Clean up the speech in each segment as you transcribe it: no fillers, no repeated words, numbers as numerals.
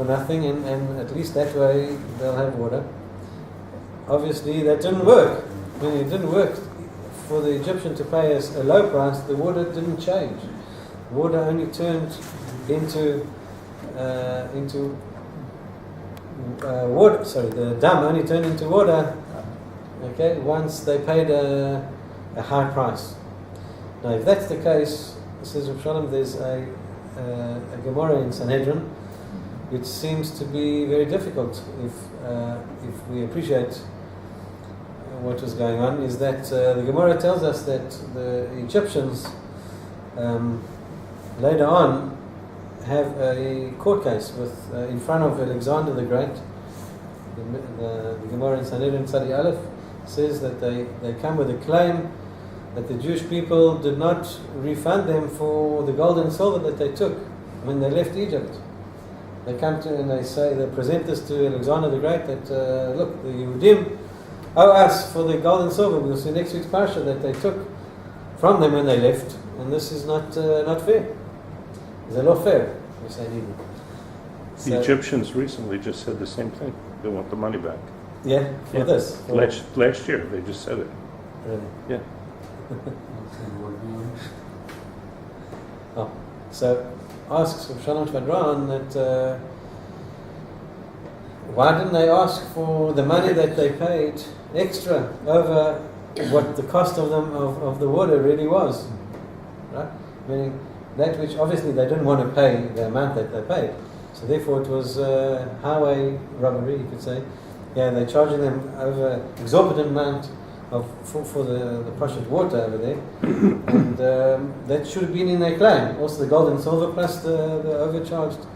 for nothing, and at least that way they'll have water. Obviously, that didn't work. When it didn't work for the Egyptian to pay us a low price, the water didn't change. Water only turned into water. Sorry, the dam only turned into water. Okay, once they paid a high price. Now, if that's the case, says Rav Shalom, there's a Gemara in Sanhedrin, which seems to be very difficult if we appreciate what was going on. Is that the Gemara tells us that the Egyptians later on have a court case with in front of Alexander the Great. The Gemara in Sanhedrin Tzadi Aleph says that they come with a claim that the Jewish people did not refund them for the gold and silver that they took when they left Egypt. They come to and they present this to Alexander the Great that look, the Yehudim owe us for the gold and silver. We'll see next week's parsha that they took from them when they left, and this is not fair. They're not fair, we say in Hebrew. The Egyptians recently just said the same thing. They want the money back. Yeah, for this. Last year, they just said it. Really? Yeah. So asks Shalom Shvadran that why didn't they ask for the money that they paid extra over what the cost of the water really was, right? Meaning that which obviously they didn't want to pay the amount that they paid, so therefore it was highway robbery, you could say. Yeah, they're charging them over exorbitant amount for the Parshat water over there, and that should have been in their claim. Also the gold and silver plus the overcharged.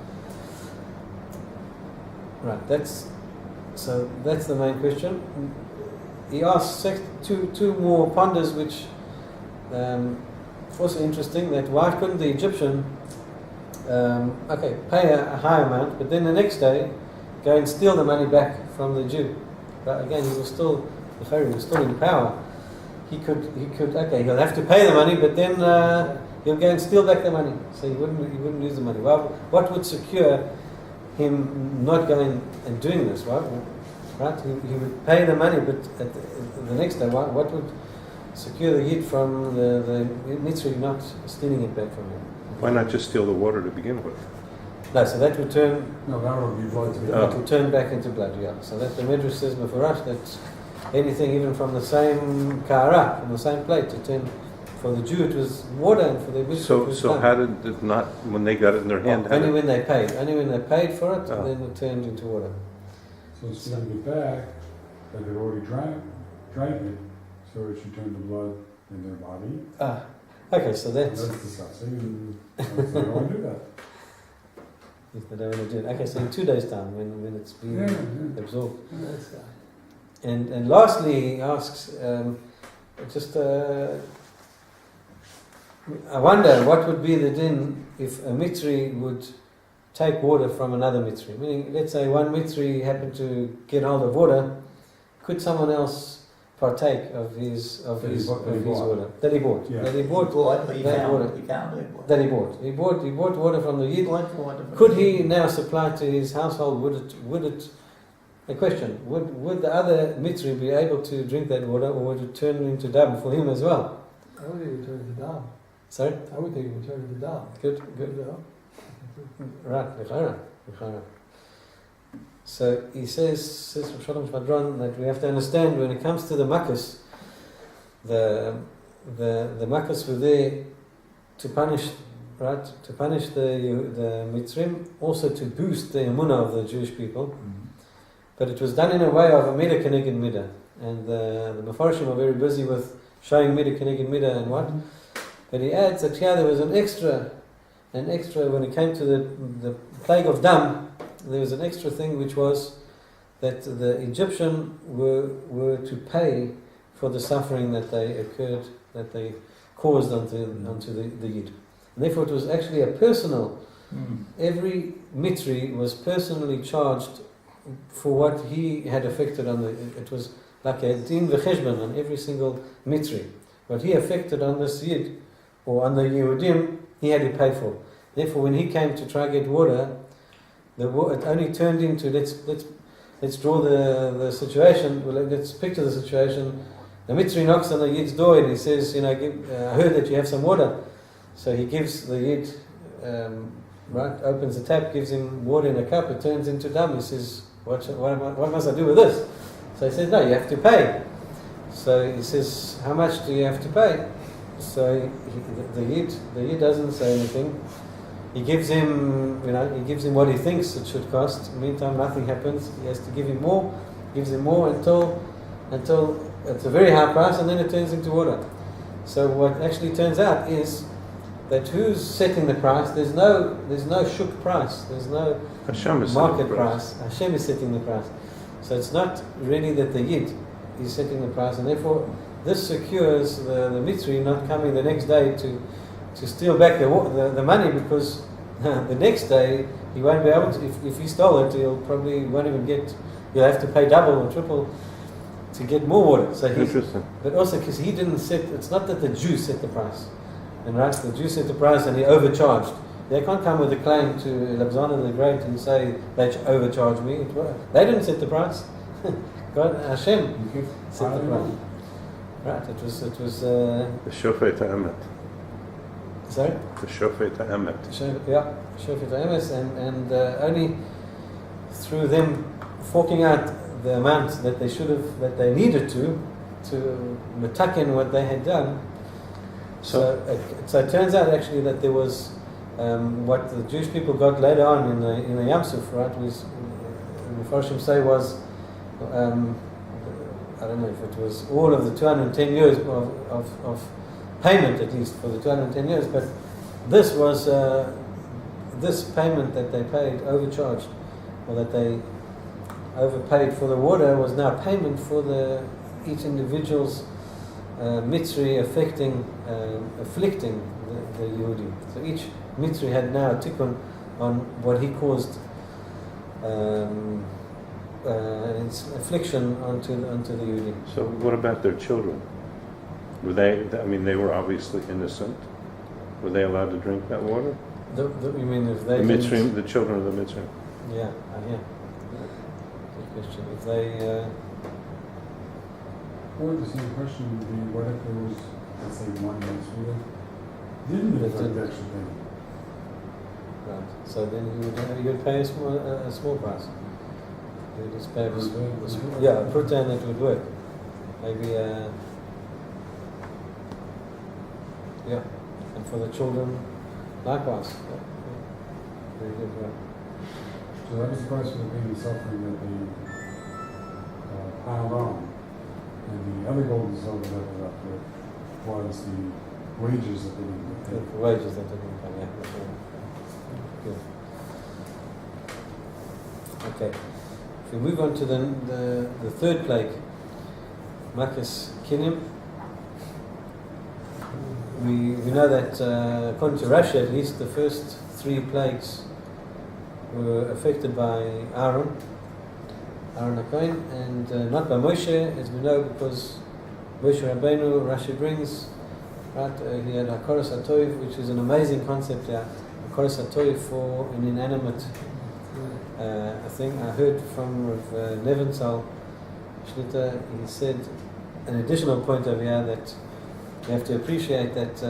Right, that's the main question. He asks two more ponders, which also interesting. That why couldn't the Egyptian pay a high amount, but then the next day go and steal the money back from the Jew? But again, the Pharaoh was still in power. He could he'll have to pay the money, but then he'll go and steal back the money. So he wouldn't lose the money. Well, what would secure him not going and doing this? Right? He would pay the money, but at the next day, what would secure the Yid from the Mitzri not stealing it back from him? Why not just steal the water to begin with? No, so that would turn. No, that would be blood. It would turn back into blood. Yeah. So that the Midrash says before us that anything even from the same kara, from the same plate, to turn for the Jew it was water, and for the Mitzri So how did it not, when they got it in their hand? Only when they paid for it, then it turned into water. So stealing it back, that they already drank it, so it should turn to blood in their body. Okay, so that's disgusting. They don't want to do that. If they don't want to do it. Okay, so in 2 days' time, when it's been absorbed. And lastly, he asks, I wonder what would be the din if a Mitzri would take water from another Mitzri. Meaning, let's say one Mitzri happened to get hold of water, could someone else partake of his water that he bought? Yeah. That he bought. He bought water from the Yid. Could he now supply to his household? Would it? A question: Would the other Mitzri be able to drink that water, or would it turn into dam for him as well? I would think it would turn into dam. Sorry? I would think it would turn into dam. Good. Right, L'chaira. So he says Shalom Shvadron, that we have to understand when it comes to the makkos, the makkos were there to punish, right? To punish the Mitzrim, also to boost the emunah of the Jewish people. Mm-hmm. But it was done in a way of a midah keneged midah, and the Mefarshim are very busy with showing midah keneged midah and what. But he adds that here there was an extra when it came to the plague of dam. There was an extra thing, which was that the Egyptian were to pay for the suffering that they caused onto the Yid. And therefore it was actually a personal, every Mitzri was personally charged for what he had affected on it was like a din v'cheshbon on every single Mitzri. What he affected on this Yid, or on the Yehudim, he had to pay for. Therefore when he came to try to get water, it only turned into, let's draw the situation, well, let's picture the situation. The Mitzri knocks on the Yid's door and he says, I heard that you have some water. So he gives the Yid, opens the tap, gives him water in a cup, it turns into dam. He says, what must I do with this? So he says, no, you have to pay. So he says, how much do you have to pay? So the Yid doesn't say anything. He gives him, what he thinks it should cost. In the meantime, nothing happens. He has to give him more, gives him more until it's a very high price, and then it turns into water. So what actually turns out is that who's setting the price? There's no shuk price. There's no Hashem is market price. Hashem is setting the price. So it's not really that the Yid is setting the price, and therefore this secures the Mitzri not coming the next day to steal back the money, because the next day he won't be able to. If he stole it, won't even get. He'll have to pay double or triple to get more water. So interesting. But also because he didn't set. It's not that the Jew set the price, and the Jew set the price and he overcharged. They can't come with a claim to Alexander the Great and say they overcharged me. They didn't set the price. God, Hashem set the price. Right? It was. The Shofet HaEmet. Sorry. The Shofet HaEmet. Shofet HaEmes, and only through them forking out the amount that they needed to metaken what they had done. So it turns out actually that there was what the Jewish people got later on in the Yam Suf, right? Was the Farshim say was I don't know if it was all of the 210 years of payment, at least for the 210 years, but this was this payment that they paid overcharged, or that they overpaid for the water, was now payment for each individual's mitzri afflicting the Yehudi. So each mitzri had now a tikkun on what he caused its affliction onto the Yehudi. So what about their children? Were they were obviously innocent. Were they allowed to drink that water? You mean if they the children of the Mitzri? Yeah. Good question. If they Or the same question would be, what if there was, let's say, one Mitzri didn't affect the extra thing? right, so then you would pay a small price. You would just pay a prutan that would work. Maybe and for the children, likewise. Yeah. Very good, right. So that was the price for the pain and suffering that they piled on. And the other gold and silver that they left with was the wages that they didn't get paid. The wages that they didn't pay, yeah. That's right. Good. Okay. If we move on to the third plague, Makas Kinim, we know that according to Rashi, at least the first 3 plagues were affected by Aaron HaKohen, and not by Moshe, as we know, because Moshe Rabbeinu, Rashi brings, right, he had Hakoros HaToiv, which is an amazing concept, Hakoros HaToiv for an inanimate thing. I heard from Rav Neventhal Shlita, he said an additional point over here, that you have to appreciate that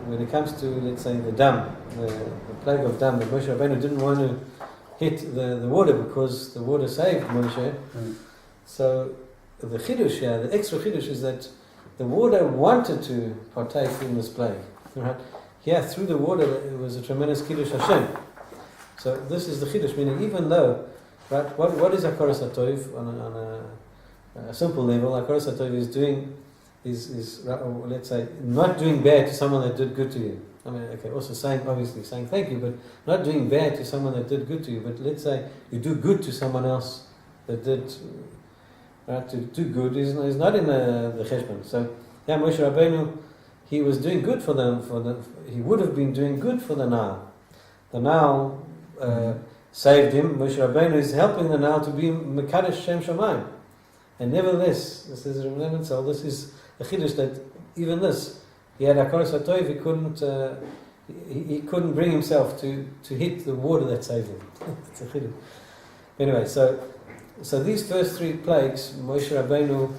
when it comes to, let's say, the dam, the plague of dam, that Moshe Rabbeinu didn't want to hit the water because the water saved Moshe. So the chidush here, the extra chidush, is that the water wanted to partake in this plague. Right? Here, through the water, it was a tremendous kiddush Hashem. So this is the chidush, meaning even though, right, what is Hakoros HaToiv on a simple level? Hakoros HaToiv is let's say, not doing bad to someone that did good to you. I mean, okay, also saying thank you, but not doing bad to someone that did good to you. But let's say you do good to someone else that did, right? To do good is not in the cheshbon. So, yeah, Moshe Rabbeinu, he was doing good for them. He would have been doing good for the Nile. The Nile saved him. Moshe Rabbeinu is helping the Nile to be Mekadesh Shem Shamayim. And nevertheless, this is This is a chiddush that even this, he had Hakoros HaToiv, he couldn't bring himself to hit the water that saved him. It's a chiddush. Anyway, so these first 3 plagues, Moshe Rabbeinu,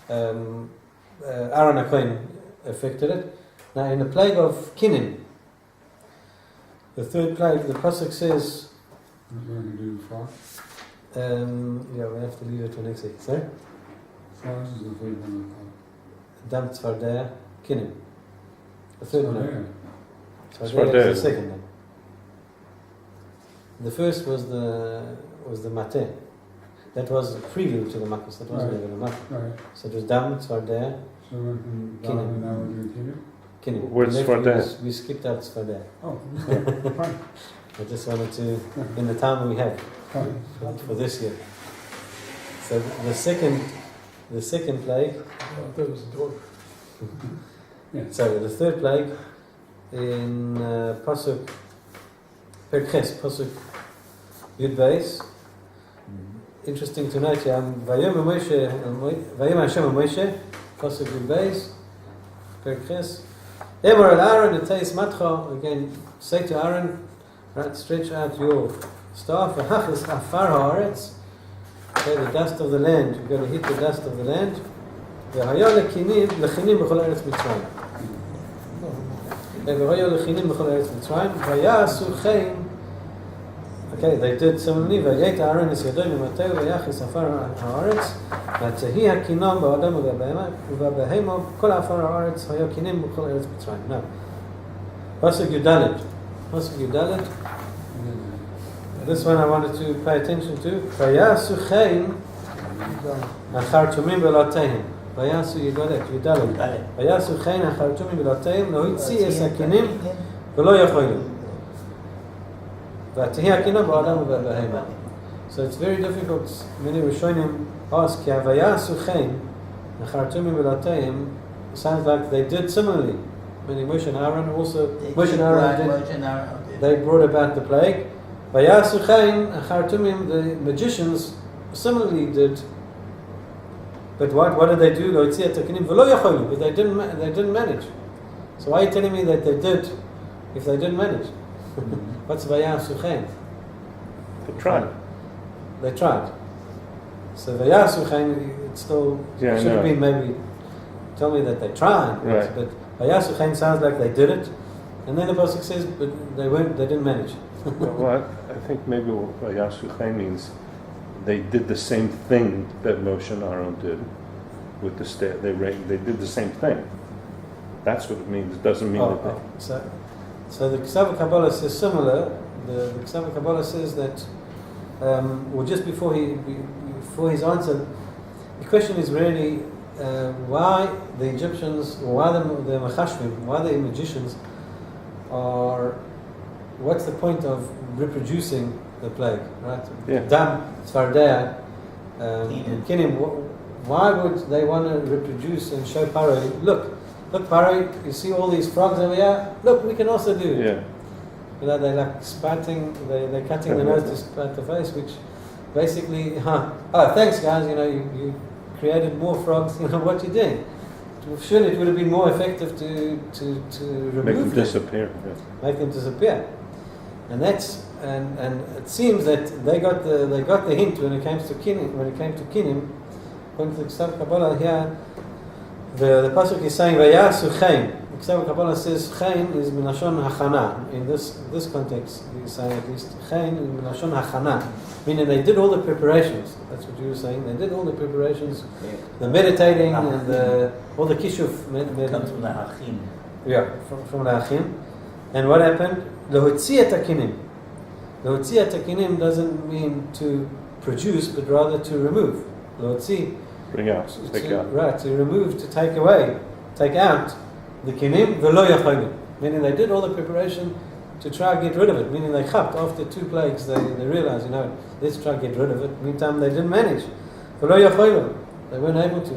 Aaron HaKohen affected it. Now in the plague of Kinim, the 3rd plague, the pasuk says, What are we going to do, frogs? we have to leave it for next week. Sorry? Frogs is the 3rd one. Dam Tzvardea, Kinim. The 3rd one. Yeah. Tzvardea is the 2nd one. The first was the Mateh. That was a preview to the Makkos. That wasn't Right. even a Makkah. Right. So it was Dam Tzvardea, So we can Kinim. and now we're doing Kinim? Kinim. Where's Left Tzvardea? We skipped out Tzvardea. Oh, okay. Fine. I just wanted to, in the time we have Fine. for this year. So the second plague. I thought it was a door. So the 3rd plague in pasuk Perkhes, pasuk Yud Beis. Interesting to note here. Vayom Hashem Moshe, pasuk Yud Beis, Perkhes. Emor el Aaron eteis matcha. Again, say to Aaron, right, stretch out your staff. V'hachas afar haaretz. Okay, the dust of the land. You're going to hit the dust of the land. V'haya lechinim b'chol eretz Mitzrayim. Okay, they did similarly. Vayet Aaron es yadoi mimateu vayachis afar haaretz. V'tehi hakinam ba'adam u'ba'behemo kol afar haaretz haya kinim b'chol eretz Mitzrayim. Now, pasuk Yudalet. This one I wanted to pay attention to. Vayasu chein achartumim v'latehim. Vayasu Yudalet. Vayasu chein achartumim v'latehim lo hitzi es hakinim v'lo yacholim. V'tehi hakinam ba'adam u'ba'behemo. So it's very difficult. Many Rishonim ask, Vayasu chein achartumim v'latehim. Sounds like they did similarly. Meaning Moshe and Aaron also. Moshe and Aaron did. They brought about the plague. Vayasu chein achartumim, the magicians similarly did. But what did they do? But they didn't manage. So why are you telling me that they did if they didn't manage? What's Vayasu chein? They tried. They tried. So Vayasu chein, it still should have been maybe tell me that they tried. Right. But Vayasu chein sounds like they did it. And then the pasuk says, but they didn't manage. Well, I think maybe what Vayasu Chaim means, they did the same thing that Moshe and Aaron did with the staff. They did the same thing. That's what it means. It doesn't mean that they... So the Ksava Kabbalah says similar. The Ksava Kabbalah says that, well, just before his answer, the question is really why the Egyptians, why the Mechashvim, why the magicians are. What's the point of reproducing the plague, right? Yeah. Dam, Tzvardea, Kinim. Why would they want to reproduce and show Paro? Look, Paro, you see all these frogs over here? Look, we can also do it. Yeah. You know, they're like spatting, they're cutting the nose to spat the face, which basically, oh, thanks guys, you know, you created more frogs, you know, what you're doing. Surely it would have been more effective to remove Make them disappear. Yeah. Make them disappear. And it seems that they got the hint when it came to Kinim. According to the Ksava Kabbalah here, the pasuk is saying Vayasu chein. The Ksava Kabbalah says chein is minashon hachana. In this context, he's saying at least chein is minashon hachana, meaning they did all the preparations. That's what you were saying. They did all the preparations, the meditating and all the kishuf. Comes from the hachim. Yeah, from the hachim. And what happened? Lehotziyat hakinim. Lehotziyat hakinim doesn't mean to produce, but rather to remove. Lehotzi. Bring out, take out. Right, to remove, to take away, take out the kinim, v'lo yacholim. Meaning they did all the preparation to try and get rid of it. Meaning they chapped after 2 plagues, they realized, let's try and get rid of it. Meantime, they didn't manage. V'lo yacholim. They weren't able to.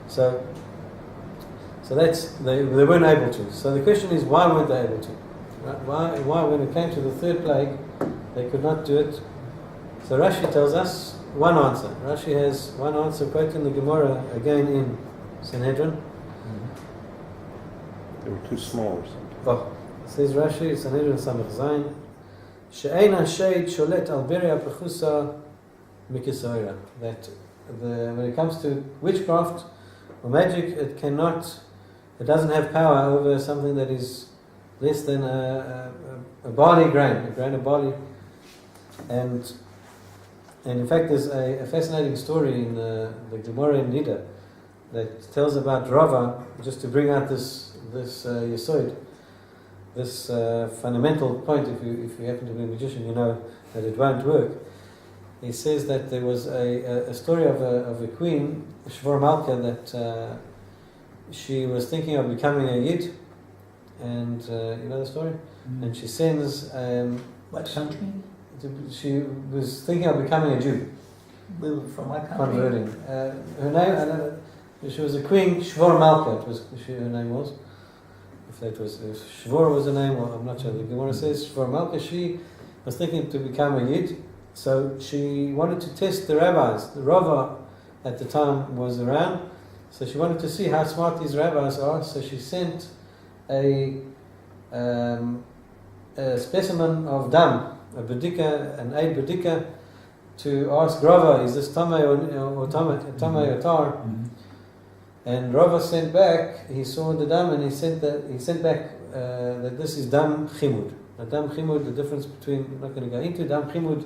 So that's they weren't able to. So the question is, why weren't they able to? Right? Why when it came to the 3rd plague, they could not do it? So Rashi tells us one answer. Rashi has one answer quoting the Gemara again in Sanhedrin. They were too small or something. Oh, says Rashi, Sanhedrin Samech Zayin, She'ein HaSheid sholet al beria pechusa mikisoira. That when it comes to witchcraft or magic, it doesn't have power over something that is less than a barley grain, a grain of barley. And in fact, there's a fascinating story in the Gemara in Nida that tells about Rava, just to bring out this yesod, this fundamental point. If you happen to be a magician, you know that it won't work. He says that there was a story of a queen, Shvor Malka, that she was thinking of becoming a Yid, and you know the story? And she sends... What country? She was thinking of becoming a Jew. From what country? Converting. Her name, I don't know, she was a queen, Shvor Malka, her name was. If Shvor was the name, or I'm not sure. The Gemara says Shvor Malka, she was thinking to become a Yid, so she wanted to test the rabbis. The Rava at the time was around, so she wanted to see how smart these rabbis are, so she sent a specimen of dam, a bedika, an eid bedika, to ask Rava, is this tamei or tamei or tar? And Rava sent back, he saw the dam, and he sent back that this is dam chimud. A dam chimud, the difference between, I'm not going to go into dam chimud,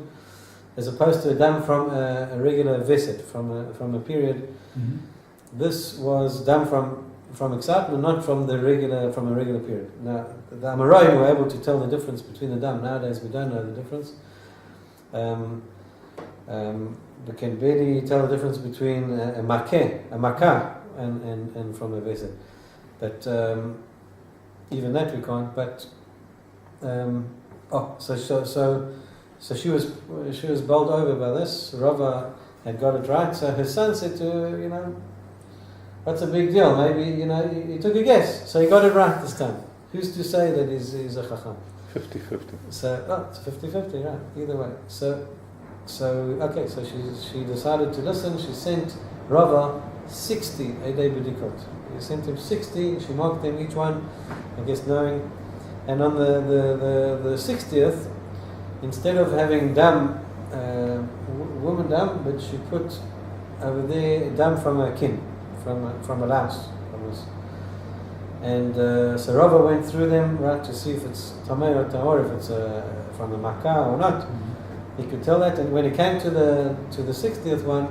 as opposed to a dam from a regular veset, from a period. This was dam from excitement, not from a regular period. Now, the Amoraim were able to tell the difference between the dam. Nowadays, we don't know the difference. We can barely tell the difference between a makah, and from a veset. But even that we can't. But so she was bowled over by this. Rava had got it right. So her son said to her, what's a big deal? Maybe, he took a guess. So he got it right this time. Who's to say that he's a chacham? 50-50. So, it's 50-50, right? Either way. So she decided to listen. She sent Rava 60 Eidei B'dikot. She sent him 60. She marked them each one, I guess knowing. And on the 60th, instead of having dam, woman dam, but she put over there dam from a kin, from a louse. And so Rava went through them, right, to see if it's tamei or tahor, if it's from a makkah or not. He could tell that, and when he came to the 60th one,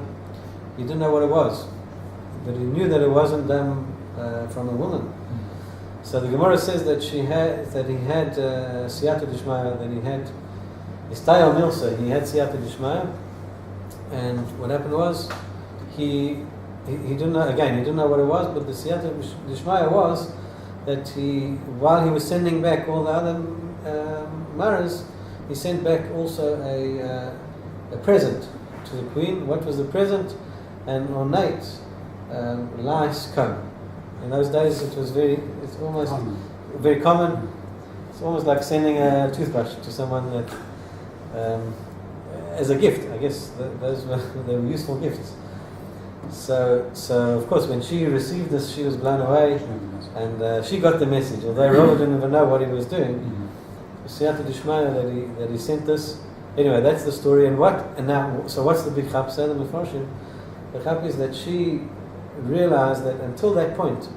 he didn't know what it was, but he knew that it wasn't dam from a woman. So the Gemara says that he had siyata d'shmaya, that he had istayal milsa, he had siyata d'shmaya, and what happened was he didn't know. Again, he didn't know what it was, but the siyata d'shmaya was that while he was sending back all the other maras, he sent back also a present to the queen. What was the present? An ornate lice comb. In those days, it's almost very common. It's almost like sending a toothbrush to someone that, as a gift. I guess they were useful gifts. So of course, when she received this, she was blown away, and she got the message. Although Rava didn't even know what he was doing. Siyata d'shmaya that he sent this. Anyway, that's the story. And now? So what's the big chap? Say the Mefarshim. The chap is that she realized that until that point,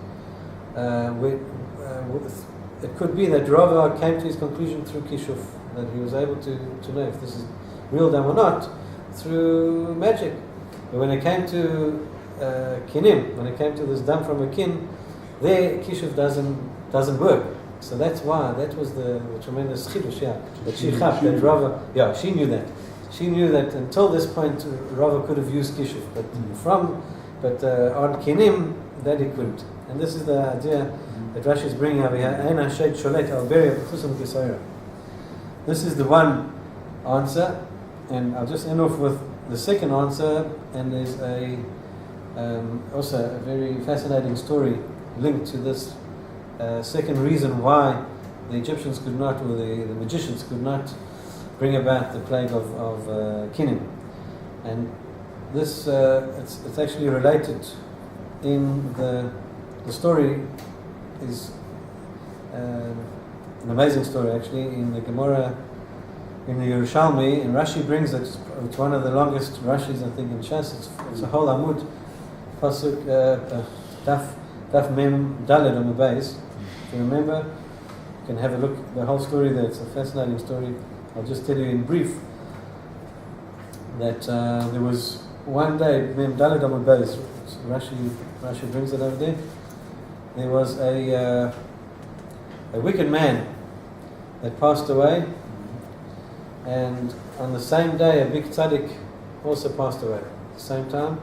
it could be that Rava came to his conclusion through kishuf, that he was able to know if this is real dam or not through magic. But when it came to kinim, when it came to this dam from a kin, there kishuf doesn't work. So that's why, that was the tremendous chidush, that she that Rava, she knew that. She knew that until this point, Rava could have used kishuf, but on kinim, that he couldn't. And this is the idea that Rashi is bringing over here. Ein HaShed sholet al beria b'chusam kisoira. This is the one answer, and I'll just end off with the second answer. And there's also a very fascinating story linked to this. Second reason why the Egyptians could not, or the magicians could not bring about the plague of kinim. And this, it's actually related in the story is an amazing story actually in the Gemara, in the Yerushalmi, and Rashi brings it. It's one of the longest Rashis I think in Shas. It's a whole Amud, pasuk daf mem daled on the base. If you remember, you can have a look at the whole story there. It's a fascinating story. I'll just tell you in brief that there was one day, mem daled on the base. Rashi brings it over there. There was a wicked man that passed away, and on the same day a big tzaddik also passed away at the same time.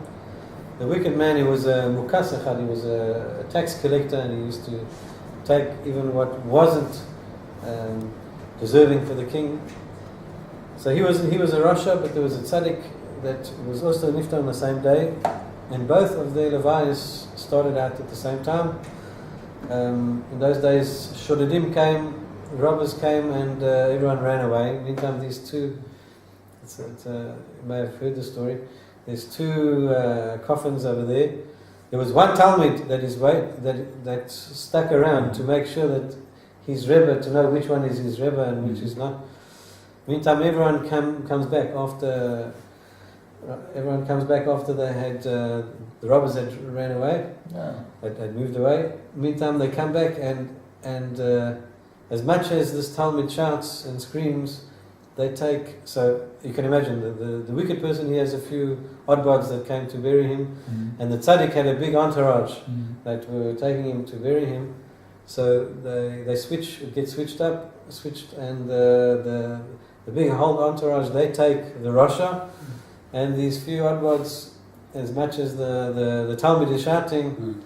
The wicked man, he was a mukasachad, he was a tax collector, and he used to take even what wasn't deserving for the king. So he was a rasha, but there was a tzaddik that was also niftar on the same day, and both of their levias started out at the same time. In those days, shodadim came, robbers came, and everyone ran away. Meantime, these two, you may have heard the story, there's two coffins over there. There was one Talmud that stuck around to make sure that his Rebbe, to know which one is his Rebbe and which is not. Meantime, everyone comes back after. Everyone comes back after they had the robbers had ran away, had moved away. Meantime, they come back and as much as this Talmud shouts and screams, they take. So you can imagine the wicked person. He has a few oddbods that came to bury him, and the tzaddik had a big entourage that were taking him to bury him. So they switch. It gets switched, and the big whole entourage, they take the rasha. And these few oddbods, as much as the Talmud is shouting,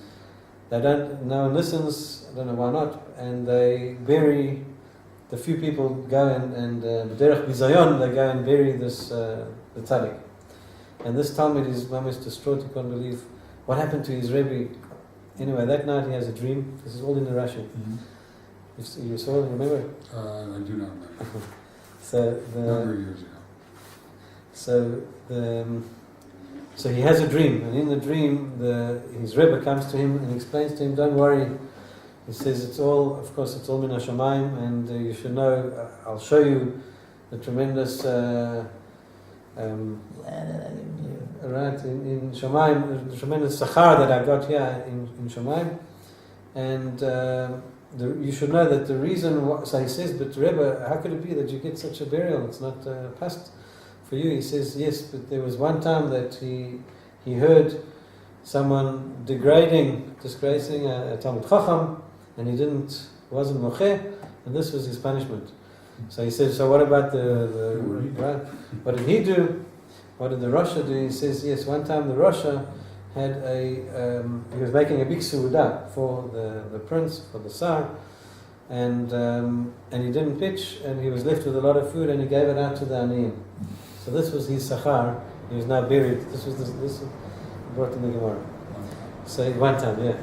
no one listens, I don't know why not, and they bury, the few people go and b'derech bizayon, they go and bury this, the tzaddik. And this Talmud is mamish distraught, he can't believe what happened to his Rebbe. Anyway, that night he has a dream, this is all in the Rashi. You saw it, remember? I do not remember. So Number of years ago. So he has a dream, and in the dream, his Rebbe comes to him and explains to him, "Don't worry." He says, "It's all min hashamayim, and you should know. I'll show you the tremendous right in Shamayim, the tremendous sachar that I got here in Shamayim, and you should know that the reason." So he says, "But Rebbe, how could it be that you get such a burial? It's not past for you." He says, "Yes, but there was one time that he heard someone disgracing a Talmud Chacham, and he wasn't mocheh, and this was his punishment." So he says, "So what about the right? What did he do? What did the Rasha do?" He says, "Yes, one time the Rasha had he was making a big suudah for the prince, for the Tsar, and he didn't pitch, and he was left with a lot of food, and he gave it out to the aniyim. So this was his sachar. He was now buried. This was brought in the Gemara. So one time, yeah.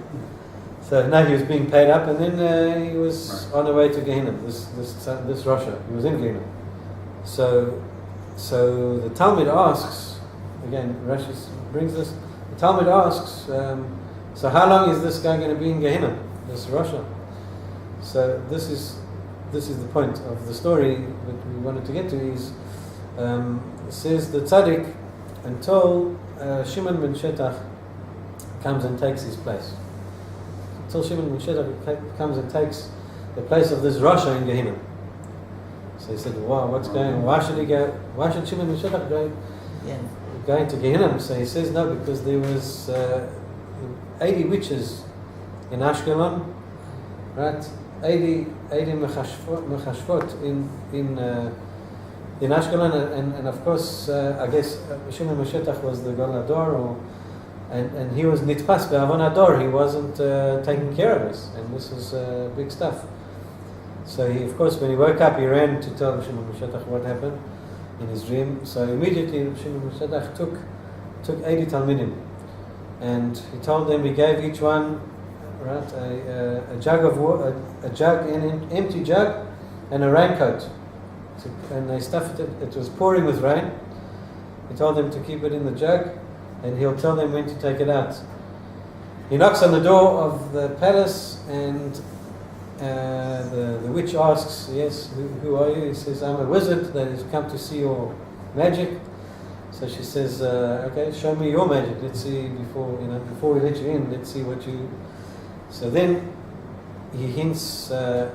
So now he was being paid up, and then he was on the way to Gehenna. This Rasha, he was in Gehenna. So the Talmud asks again. Rashi brings this. The Talmud asks, so how long is this guy going to be in Gehenna? This Rasha. So this is the point of the story that we wanted to get to. Is it says the tzaddik until Shimon ben Shetach comes and takes his place. Until Shimon ben Shetach comes and takes the place of this Rasha in Gehenna. So he said, "Wow, what's going on? Why should he go? Why should Shimon ben Shetach go into Gehenna?" So he says, "No, because there was 80 witches in Ashkelon, right? 80 mechashvot in Ashkelon, and of course, I guess Shimon ben Shetach was the Gadol Hador, and he was nitpas be'avon hador. He wasn't taking care of us, and this was big stuff. So he, of course, when he woke up, he ran to tell Shimon ben Shetach what happened in his dream. So immediately Shimon ben Shetach took 80 talmidim, and he told them, he gave each one a jug of water, an empty jug, and a raincoat. And they stuffed it. It was pouring with rain. He told them to keep it in the jug, and he'll tell them when to take it out. He knocks on the door of the palace, and the witch asks, yes, who are you? He says, I'm a wizard that has come to see your magic. So she says, okay, show me your magic. Let's see, before we let you in, let's see what you... So then he hints to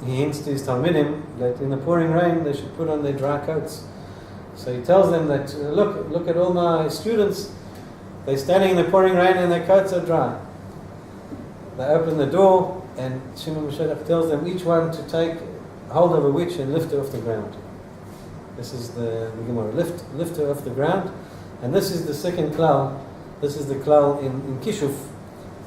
his Talmidim that in the pouring rain they should put on their dry coats. So he tells them that, look at all my students, they're standing in the pouring rain and their coats are dry. They open the door and Shimon Mashiach tells them each one to take hold of a witch and lift her off the ground. This is the Gemara, lift her off the ground. And this is the second klal. This is the klal in Kishuf.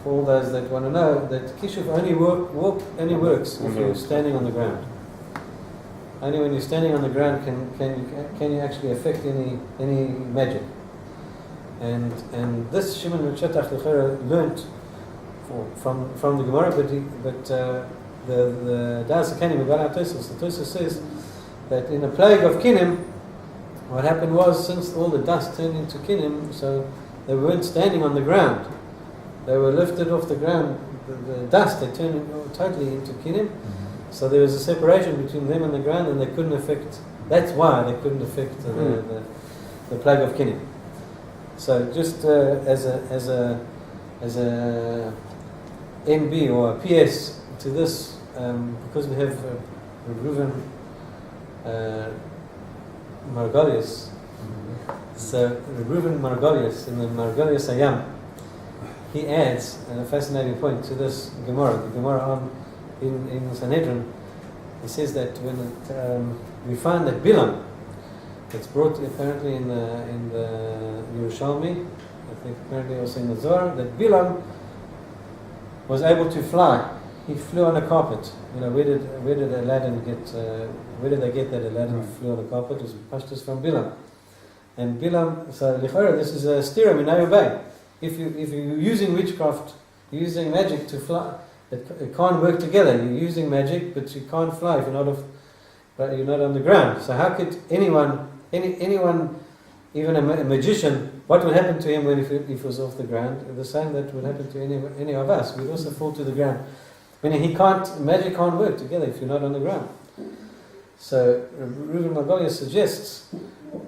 For all those that want to know, that Kishuf only works if you're standing on the ground. Only when you're standing on the ground can you actually affect any magic. And this Shimon Mashiach learnt from the Gemara, but the Das Kenim about Tosos. The Tosos says that in the plague of Kinim, what happened was, since all the dust turned into Kinim, so they weren't standing on the ground. They were lifted off the ground. The dust, they turned totally into Kinim. So there was a separation between them and the ground, and they couldn't affect. That's why they couldn't affect the plague of Kinim. So just as a MB or a PS to this, because we have Reuven Margolius. So Reuven Margolius in the Margolius Ayam, he adds a fascinating point to this Gemara. The Gemara in Sanhedrin, he says that when we find that Bilam, it's brought apparently in the Yerushalmi, I think apparently also in the Zohar, that Bilam was able to fly. He flew on a carpet. Where did Aladdin get? Where did they get that Aladdin flew on a carpet? It was pashtus from Bilam. And Bilam, so Lichora, this is a stirum in Ayubay. If you're using witchcraft, you're using magic to fly, it can't work together. You're using magic, but you can't fly if you're not on the ground. So how could anyone, even a magician, what would happen to him when if he was off the ground? The same that would happen to any of us. We'd also fall to the ground. Meaning magic can't work together if you're not on the ground. So Reuven Margolius suggests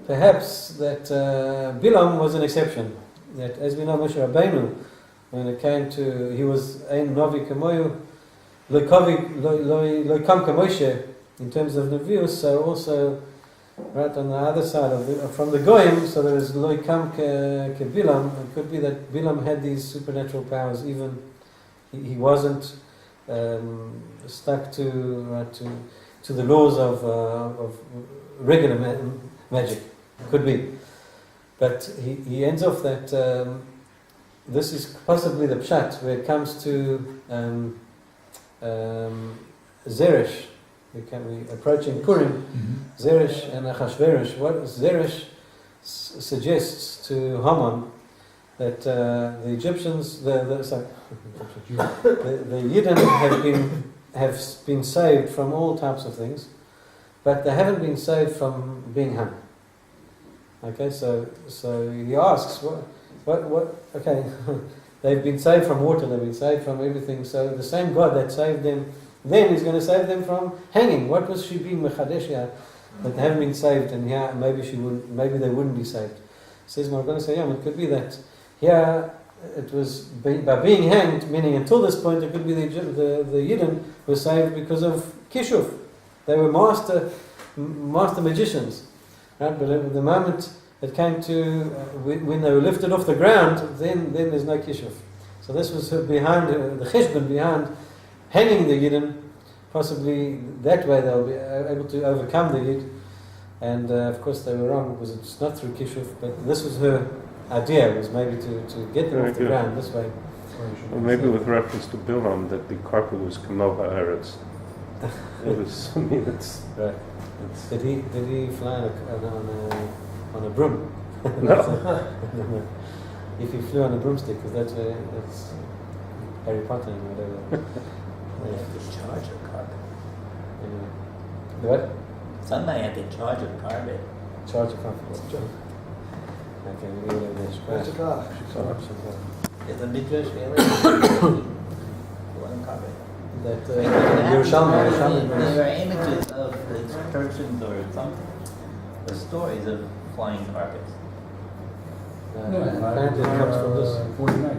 perhaps that Bilam was an exception. That, as we know, Moshe Rabbeinu, when it came to, he was ein novi kamoyu, lo kam kamoshe in terms of Nevius. So also, right on the other side from the Goyim, so there is lo kam ke Bilam. It could be that Bilam had these supernatural powers. Even he wasn't stuck to the laws of regular magic. Could be. But he ends off that this is possibly the pshat where it comes to Zeresh. We're approaching Purim. Zeresh and Achashverosh. What Zeresh suggests to Haman that the Egyptians, the Yidden have been saved from all types of things, but they haven't been saved from being hung. Okay, so he asks, what? Okay, they've been saved from water, they've been saved from everything. So the same God that saved them then is going to save them from hanging. What was she being mechadeshia that they haven't been saved, and here maybe they wouldn't be saved? Says Margolius Ayam, it could be that here it was by being hanged, meaning until this point it could be the Yidden were saved because of Kishuf. They were master magicians. Right? But at the moment it came to when they were lifted off the ground, then there's no kishuf. So this was behind the cheshbon behind hanging the Yidden. Possibly that way they'll be able to overcome the Yid. And of course they were wrong because it's not through kishuf. But this was her idea, was maybe to get them off the ground this way. Or maybe with reference to Bilam, that the carpet was Kamo Haaretz. It was. I mean, it's right. Did he fly on a broom? No. If he flew on a broomstick, because that's Harry Potter and whatever. Discharge of carpet. What? Somebody had to charge of carpet. Charge of carpet. Okay, we will Where's the car? There's a midrash really. One carpet. that Because Yerushalmi there are images of the excursions or something, the stories of flying carpets. apparently it comes from this. 49.